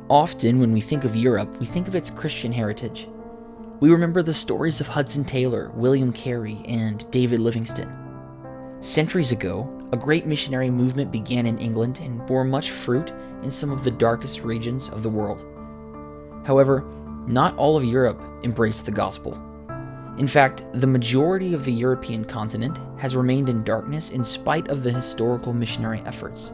Often, when we think of Europe, we think of its Christian heritage. We remember the stories of Hudson Taylor, William Carey, and David Livingstone. Centuries ago, a great missionary movement began in England and bore much fruit in some of the darkest regions of the world. However, not all of Europe embraced the gospel. In fact, the majority of the European continent has remained in darkness in spite of the historical missionary efforts.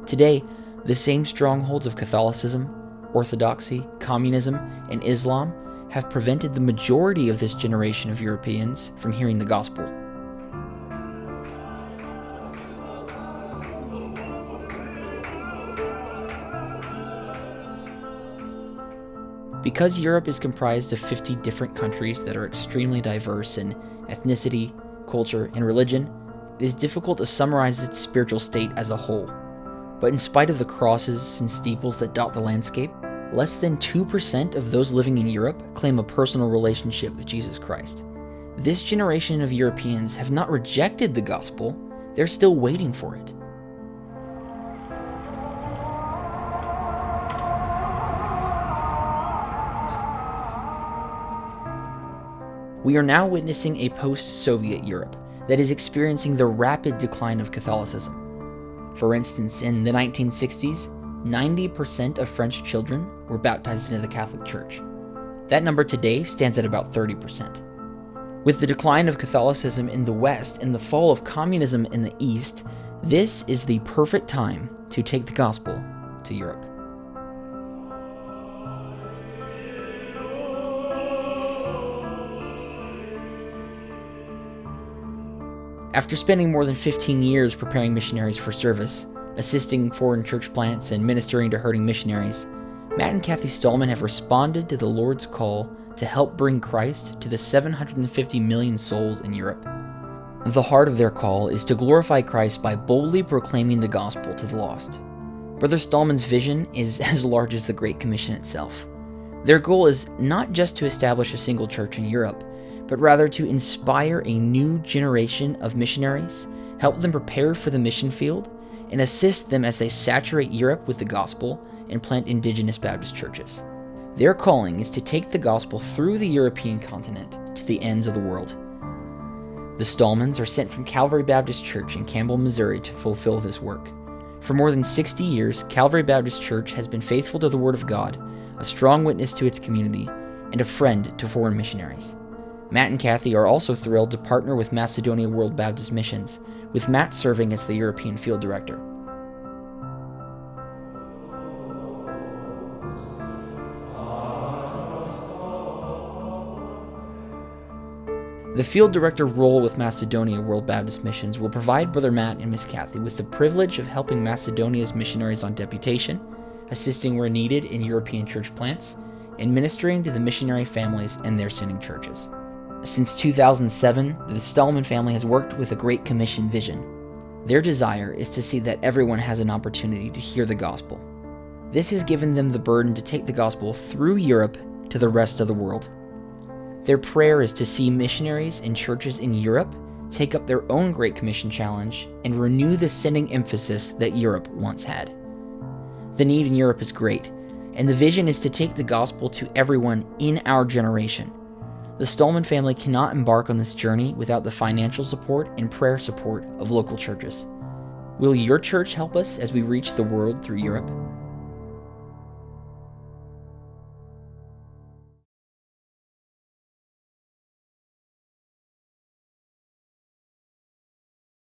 Today, the same strongholds of Catholicism, Orthodoxy, Communism, and Islam have prevented the majority of this generation of Europeans from hearing the gospel. Because Europe is comprised of 50 different countries that are extremely diverse in ethnicity, culture, and religion, it is difficult to summarize its spiritual state as a whole. But in spite of the crosses and steeples that dot the landscape, less than 2% of those living in Europe claim a personal relationship with Jesus Christ. This generation of Europeans have not rejected the gospel, they're still waiting for it. We are now witnessing a post-Soviet Europe that is experiencing the rapid decline of Catholicism. For instance, in the 1960s, 90% of French children were baptized into the Catholic Church. That number today stands at about 30%. With the decline of Catholicism in the West and the fall of communism in the East, this is the perfect time to take the gospel to Europe. After spending more than 15 years preparing missionaries for service, assisting foreign church plants, and ministering to hurting missionaries, Matt and Kathy Stallman have responded to the Lord's call to help bring Christ to the 750 million souls in Europe. The heart of their call is to glorify Christ by boldly proclaiming the gospel to the lost. Brother Stallman's vision is as large as the Great Commission itself. Their goal is not just to establish a single church in Europe, but rather to inspire a new generation of missionaries, help them prepare for the mission field, and assist them as they saturate Europe with the gospel and plant indigenous Baptist churches. Their calling is to take the gospel through the European continent to the ends of the world. The Stallmans are sent from Calvary Baptist Church in Campbell, Missouri to fulfill this work. For more than 60 years, Calvary Baptist Church has been faithful to the Word of God, a strong witness to its community, and a friend to foreign missionaries. Matt and Kathy are also thrilled to partner with Macedonia World Baptist Missions, with Matt serving as the European Field Director. The Field Director role with Macedonia World Baptist Missions will provide Brother Matt and Miss Kathy with the privilege of helping Macedonia's missionaries on deputation, assisting where needed in European church plants, and ministering to the missionary families and their sending churches. Since 2007, the Stallman family has worked with a Great Commission vision. Their desire is to see that everyone has an opportunity to hear the gospel. This has given them the burden to take the gospel through Europe to the rest of the world. Their prayer is to see missionaries and churches in Europe take up their own Great Commission challenge and renew the sending emphasis that Europe once had. The need in Europe is great, and the vision is to take the gospel to everyone in our generation. The Stallman family cannot embark on this journey without the financial support and prayer support of local churches. Will your church help us as we reach the world through Europe?